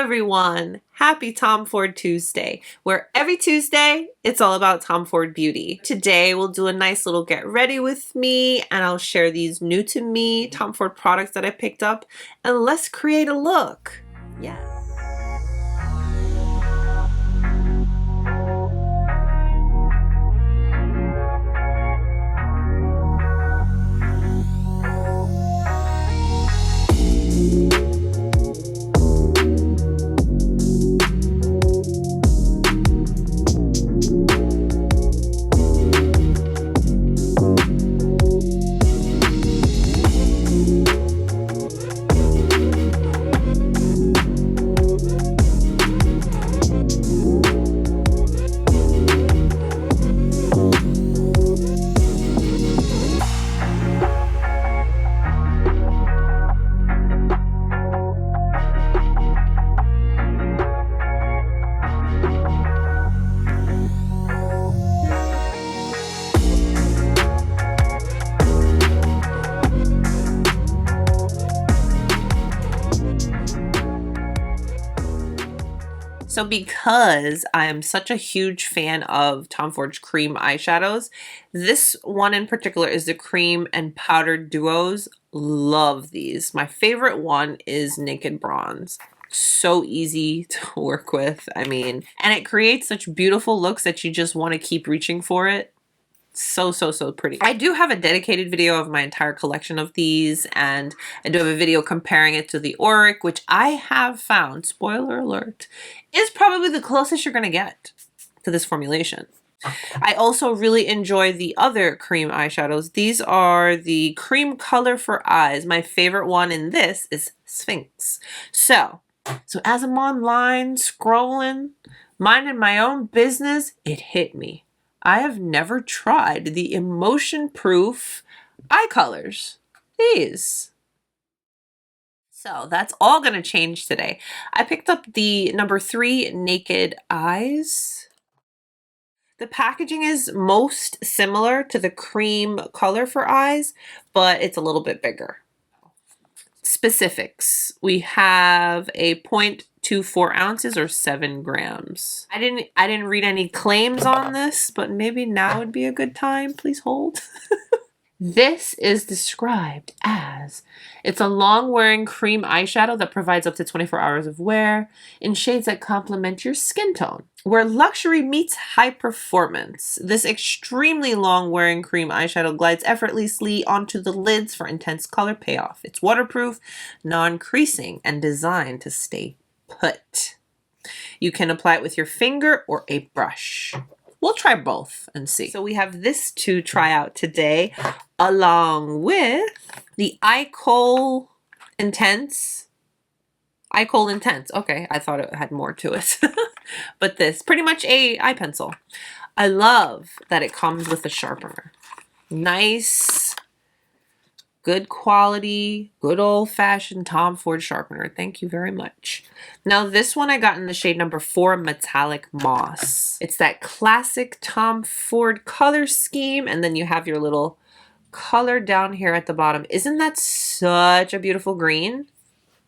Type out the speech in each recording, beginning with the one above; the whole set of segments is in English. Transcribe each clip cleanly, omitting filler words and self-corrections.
everyone! Happy Tom Ford Tuesday, where every Tuesday it's all about Tom Ford beauty. Today we'll do a nice little get ready with me and I'll share these new to me Tom Ford products that I picked up and let's create a look. Yeah. So because I am such a huge fan of Tom Ford's cream eyeshadows, this one in particular is the cream and powdered duos. Love these. My favorite one is Naked Bronze. So easy to work with, and it creates such beautiful looks that you just want to keep reaching for it. So pretty. I do have a dedicated video of my entire collection of these, and I do have a video comparing it to the Auric, which I have found, spoiler alert, is probably the closest you're gonna get to this formulation. I also really enjoy the other cream eyeshadows. These are the cream color for eyes. My favorite one in this is Sphinx. So as I'm online scrolling, minding my own business, it hit me. I have never tried the Emotionproof eye colors. These. So that's all going to change today. I picked up the number 3 Naked Eyes. The packaging is most similar to the cream color for eyes, but it's a little bit bigger. Specifics. We have a 0.24 ounces or 7 grams. I didn't read any claims on this, but maybe now would be a good time. Please hold. This is described as, it's a long-wearing cream eyeshadow that provides up to 24 hours of wear in shades that complement your skin tone. Where luxury meets high performance, this extremely long-wearing cream eyeshadow glides effortlessly onto the lids for intense color payoff. It's waterproof, non-creasing, and designed to stay put. You can apply it with your finger or a brush. We'll try both and see. So we have this to try out today, along with the Kohl Intense. Kohl Intense. Okay, I thought it had more to it. But this, pretty much a eye pencil. I love that it comes with a sharpener. Nice, good quality, good old-fashioned Tom Ford sharpener. Thank you very much. Now this one I got in the shade number 4, Metallic Moss. It's that classic Tom Ford color scheme, and then you have your little color down here at the bottom. Isn't that such a beautiful green?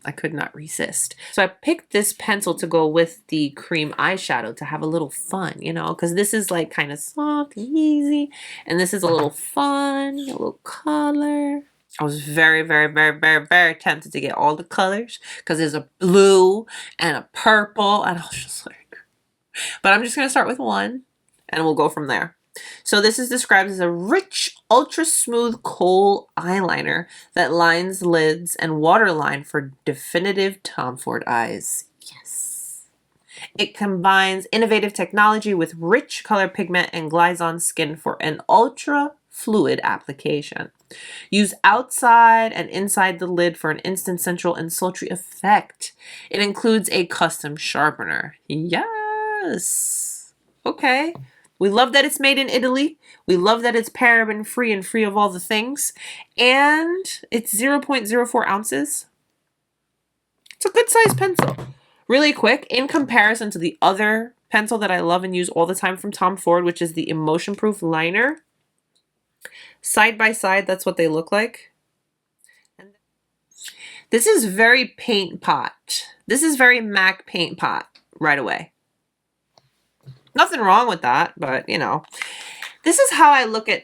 I could not resist. So I picked this pencil to go with the cream eyeshadow to have a little fun, you know, because this is like kind of soft and easy, and this is a little fun, a little color. I was very tempted to get all the colors because there's a blue and a purple, and I was just like, but I'm just going to start with one and we'll go from there. So this is described as a rich, ultra smooth kohl eyeliner that lines lids and waterline for definitive Tom Ford eyes. Yes. It combines innovative technology with rich color pigment and glides on skin for an ultra fluid application. Use outside and inside the lid for an instant central and sultry effect. It includes a custom sharpener. Yes. Okay. We love that it's made in Italy. We love that it's paraben free and free of all the things. And it's 0.04 ounces. It's a good size pencil. Really quick, in comparison to the other pencil that I love and use all the time from Tom Ford, which is the Emotionproof liner. Side by side, that's what they look like. This is very paint pot. This is very MAC paint pot right away. Nothing wrong with that, but you know, this is how I look at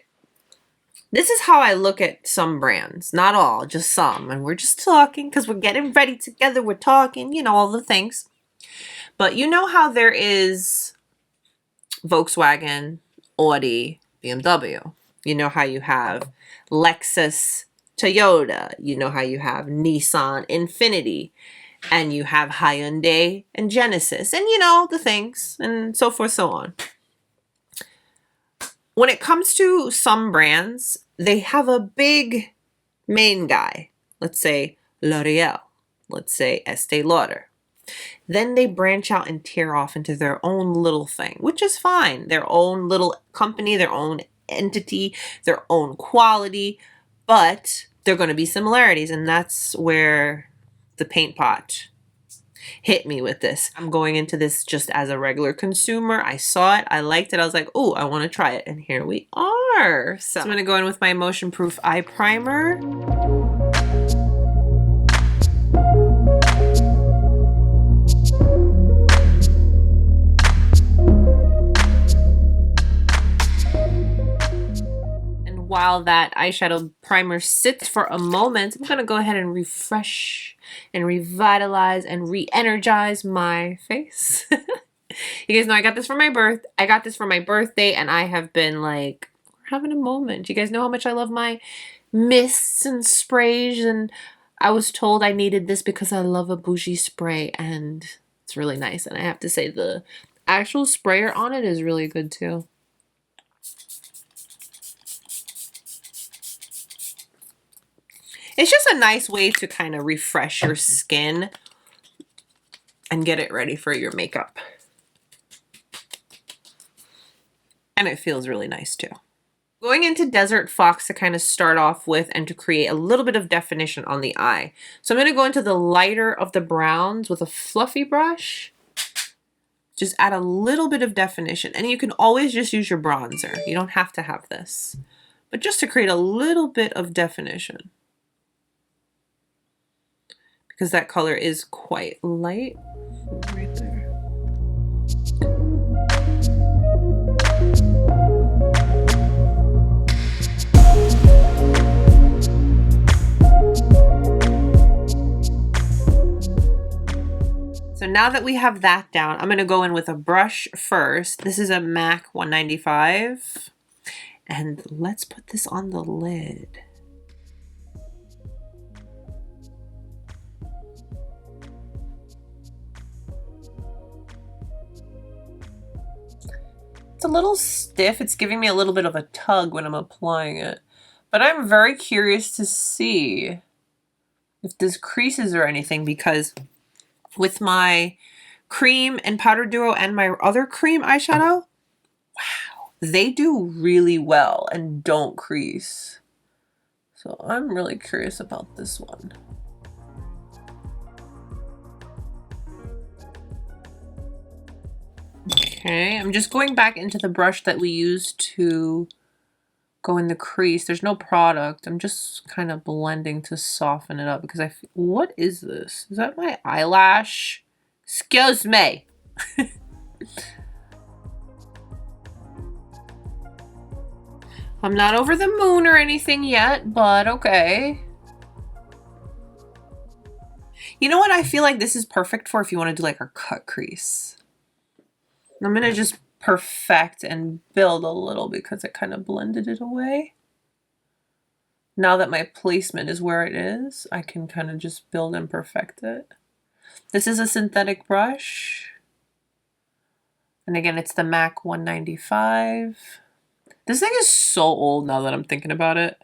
some brands. Not all, just some. And we're just talking because we're getting ready together. We're talking, you know, all the things. But you know how there is Volkswagen, Audi, BMW. You know how you have Lexus, Toyota. You know how you have Nissan, Infiniti. And you have Hyundai and Genesis. And you know, the things. And so forth, so on. When it comes to some brands, they have a big main guy. Let's say L'Oreal. Let's say Estee Lauder. Then they branch out and tear off into their own little thing, which is fine. Their own little company, their own entity, their own quality, but there are going to be similarities, and that's where the paint pot hit me with this. I'm going into this just as a regular consumer. I saw it, I liked it, I was like, oh, I want to try it, and here we are. So I'm going to go in with my Emotionproof Eye Primer. While that eyeshadow primer sits for a moment, I'm going to go ahead and refresh and revitalize and re-energize my face. You guys know I got this for my birthday, and I have been like having a moment. You guys know how much I love my mists and sprays, and I was told I needed this because I love a bougie spray, and it's really nice. And I have to say the actual sprayer on it is really good too. It's just a nice way to kind of refresh your skin and get it ready for your makeup. And it feels really nice too. Going into Desert Fox to kind of start off with and to create a little bit of definition on the eye. So I'm going to go into the lighter of the browns with a fluffy brush. Just add a little bit of definition. And you can always just use your bronzer. You don't have to have this. But just to create a little bit of definition. Because that color is quite light right there. So now that we have that down, I'm going to go in with a brush first. This is a MAC 195. And let's put this on the lid. It's a little stiff. It's giving me a little bit of a tug when I'm applying it. But I'm very curious to see if this creases or anything, because with my cream and powder duo and my other cream eyeshadow, wow, they do really well and don't crease. So I'm really curious about this one. Okay, I'm just going back into the brush that we used to go in the crease. There's no product. I'm just kind of blending to soften it up because I feel, what is this? Is that my eyelash? Excuse me. I'm not over the moon or anything yet, but okay. You know what I feel like this is perfect for if you want to do like a cut crease. I'm going to just perfect and build a little because it kind of blended it away. Now that my placement is where it is, I can kind of just build and perfect it. This is a synthetic brush. And again, it's the MAC 195. This thing is so old now that I'm thinking about it.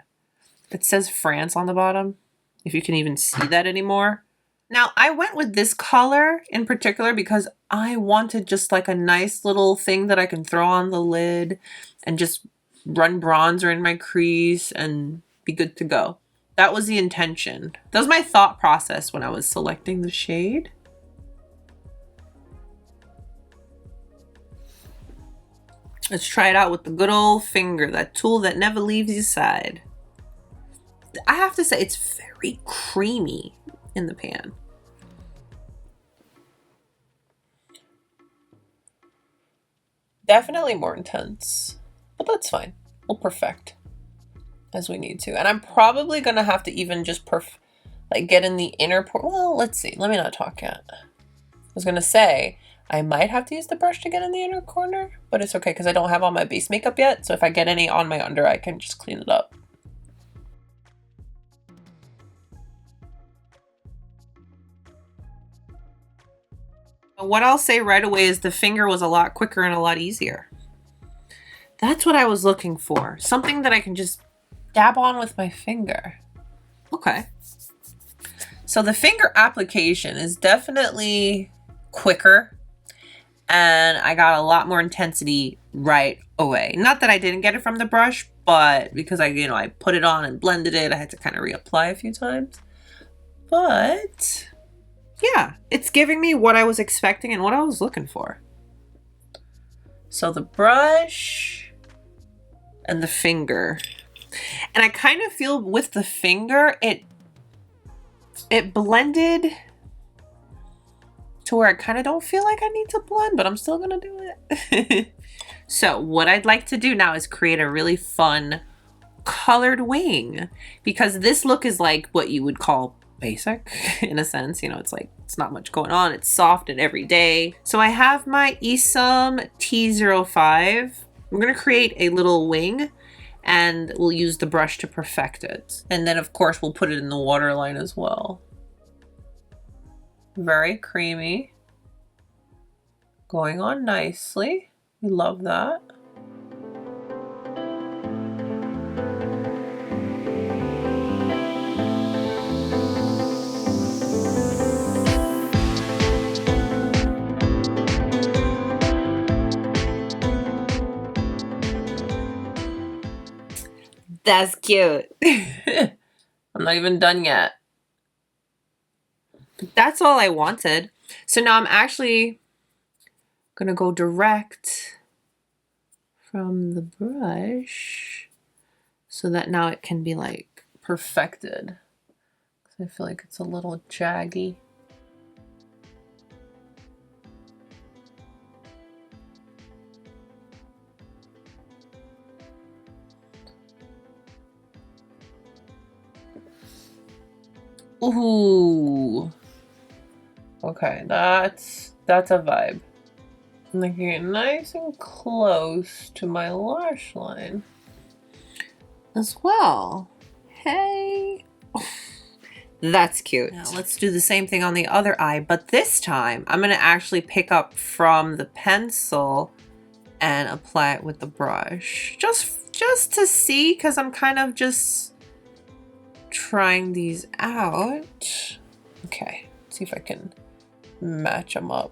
It says France on the bottom, if you can even see that anymore. Now, I went with this color in particular because I wanted just like a nice little thing that I can throw on the lid and just run bronzer in my crease and be good to go. That was the intention. That was my thought process when I was selecting the shade. Let's try it out with the good old finger, that tool that never leaves your side. I have to say, it's very creamy in the pan. definitely more intense, but that's fine. We'll perfect as we need to. And I'm probably going to have to even just like get in the inner part. Well, let's see. Let me not talk yet. I was going to say, I might have to use the brush to get in the inner corner, but it's okay because I don't have all my base makeup yet. So if I get any on my under, I can just clean it up. What I'll say right away is the finger was a lot quicker and a lot easier. That's what I was looking for. Something that I can just dab on with my finger. Okay. So the finger application is definitely quicker and I got a lot more intensity right away. Not that I didn't get it from the brush, but because I put it on and blended it, I had to kind of reapply a few times. But yeah, it's giving me what I was expecting and what I was looking for. So the brush and the finger. And I kind of feel with the finger, it blended to where I kind of don't feel like I need to blend, but I'm still gonna do it. So what I'd like to do now is create a really fun colored wing, because this look is like what you would call basic in a sense. It's like it's not much going on, it's soft and everyday. So I have my Esum T05. I'm gonna create a little wing and we'll use the brush to perfect it, and then of course we'll put it in the waterline as well. Very creamy, going on nicely. We love that. That's cute. I'm not even done yet. That's all I wanted. So now I'm actually gonna go direct from the brush so that now it can be like perfected. I feel like it's a little jaggy. Ooh. Okay, that's a vibe. I'm making it nice and close to my lash line as well. Hey. That's cute. Now let's do the same thing on the other eye, but this time I'm gonna actually pick up from the pencil and apply it with the brush. Just to see, because I'm kind of just trying these out. Okay, see if I can match them up.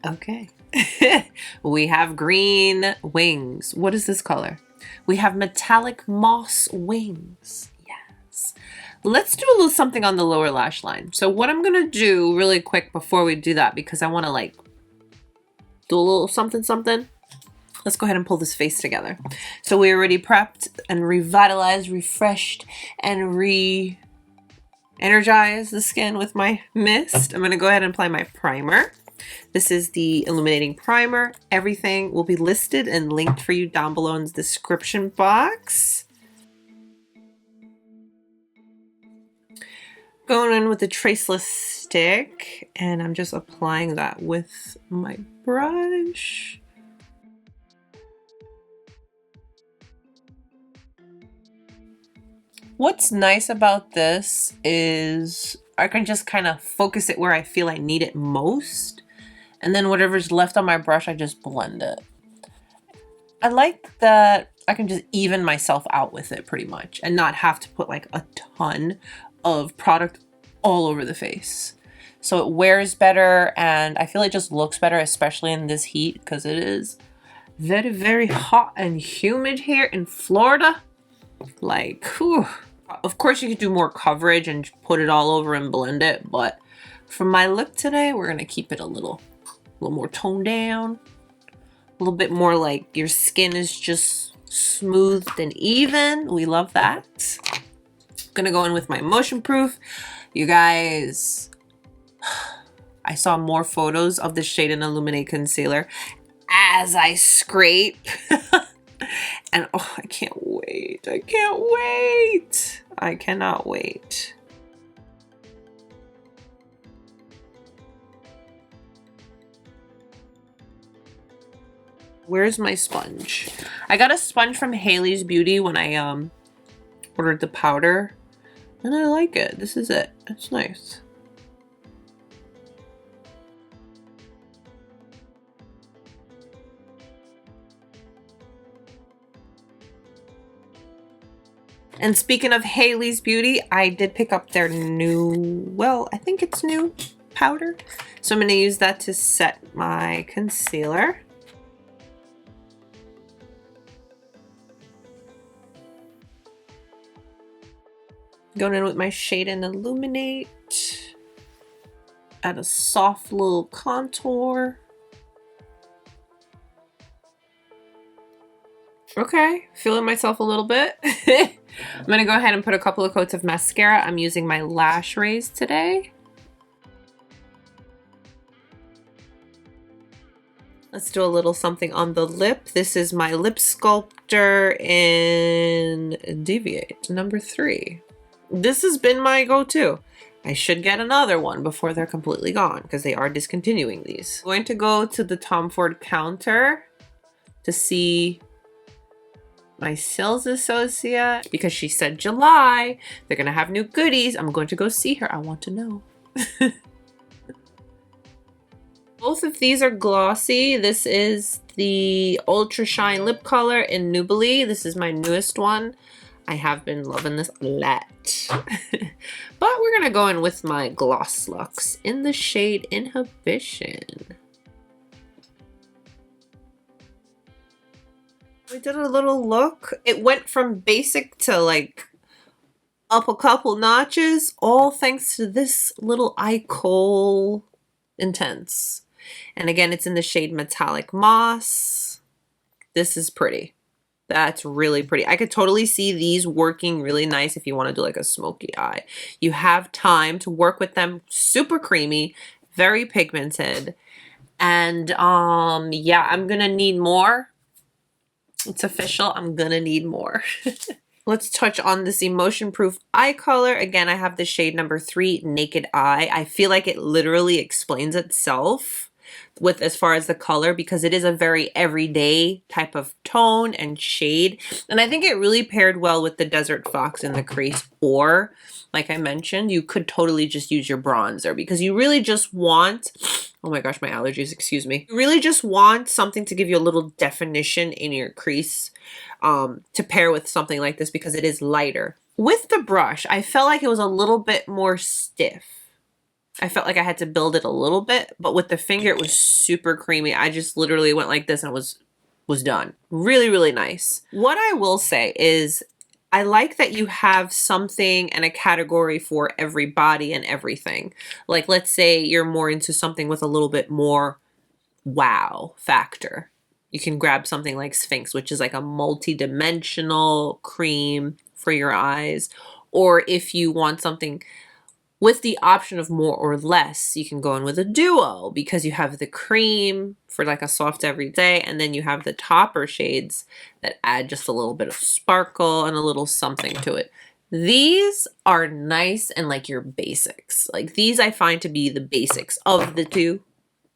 Okay. We have green wings. What is this color? We have metallic moss wings. Yes. Let's do a little something on the lower lash line. So what I'm going to do really quick before we do that, because I want to like do a little something. Let's go ahead and pull this face together. So we already prepped and revitalized, refreshed, and re-energized the skin with my mist. I'm going to go ahead and apply my primer. This is the Illuminating Primer. Everything will be listed and linked for you down below in the description box. Going in with the Traceless stick, and I'm just applying that with my brush. What's nice about this is I can just kind of focus it where I feel I need it most. And then whatever's left on my brush, I just blend it. I like that I can just even myself out with it pretty much and not have to put like a ton of product all over the face. So it wears better and I feel it just looks better, especially in this heat, because it is very, very hot and humid here in Florida. Like, whew. Of course you could do more coverage and put it all over and blend it, but for my look today, we're gonna keep it a little more toned down. A little bit more like your skin is just smoothed and even. We love that. Gonna go in with my Emotionproof. You guys, I saw more photos of the shade in Illuminate Concealer as I scrape. And oh, I can't wait. I can't wait. I cannot wait. Where's my sponge? I got a sponge from Hailey's Beauty when I ordered the powder, and I like it. This is it. It's nice. And speaking of Hailey's Beauty, I did pick up their new, well, I think it's new powder. So I'm going to use that to set my concealer. Going in with my shade and Illuminate. Add a soft little contour. Okay, feeling myself a little bit. I'm gonna go ahead and put a couple of coats of mascara. I'm using my Lash Raise today. Let's do a little something on the lip. This is my Lip Sculptor in Deviate, number 3. This has been my go-to. I should get another one before they're completely gone because they are discontinuing these. I'm going to go to the Tom Ford counter to see my sales associate because she said July they're gonna have new goodies. I'm going to go see her. I want to know. Both of these are glossy. This is the Ultra Shine lip color in Nubly. This is my newest one. I have been loving this a lot. But we're gonna go in with my Gloss Luxe in the shade Inhibition. We did a little look. It went from basic to like up a couple notches, all thanks to this little eye Kohl Intense. And again, it's in the shade Metallic Moss. This is pretty. That's really pretty. I could totally see these working really nice if you want to do like a smoky eye. You have time to work with them. Super creamy, very pigmented. And yeah, I'm gonna need more. It's official. I'm gonna need more. Let's touch on this Emotionproof eye color. Again, I have the shade number 3, Naked Eye. I feel like it literally explains itself with as far as the color because it is a very everyday type of tone and shade. And I think it really paired well with the Desert Fox in the crease, or like I mentioned, you could totally just use your bronzer because you really just want, oh my gosh, my allergies, excuse me. You really just want something to give you a little definition in your crease to pair with something like this because it is lighter. With the brush, I felt like it was a little bit more stiff. I felt like I had to build it a little bit, but with the finger, it was super creamy. I just literally went like this and it was done. Really, really nice. What I will say is I like that you have something and a category for every body and everything. Like, let's say you're more into something with a little bit more wow factor. You can grab something like Sphinx, which is like a multi-dimensional cream for your eyes. Or if you want something with the option of more or less, you can go in with a duo because you have the cream for like a soft everyday, and then you have the topper shades that add just a little bit of sparkle and a little something to it. These are nice and like your basics. Like these I find to be the basics of the two.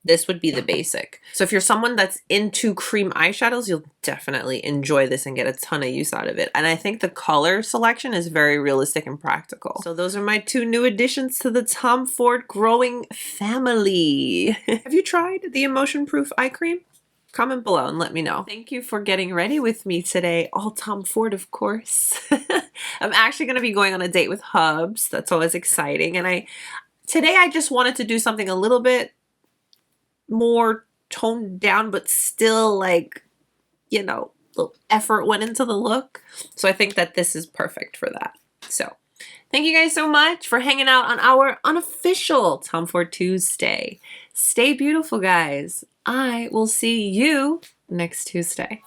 This would be the basic. So if you're someone that's into cream eyeshadows, you'll definitely enjoy this and get a ton of use out of it. And I think the color selection is very realistic and practical. So those are my 2 new additions to the Tom Ford growing family. Have you tried the Emotionproof eye cream? Comment below and let me know. Thank you for getting ready with me today. All Tom Ford, of course. I'm actually going to be going on a date with Hubs. That's always exciting. And today I just wanted to do something a little bit more toned down, but still like, you know, little effort went into the look. So I think that this is perfect for that. So thank you guys so much for hanging out on our unofficial Tom Ford Tuesday. Stay beautiful, guys. I will see you next Tuesday.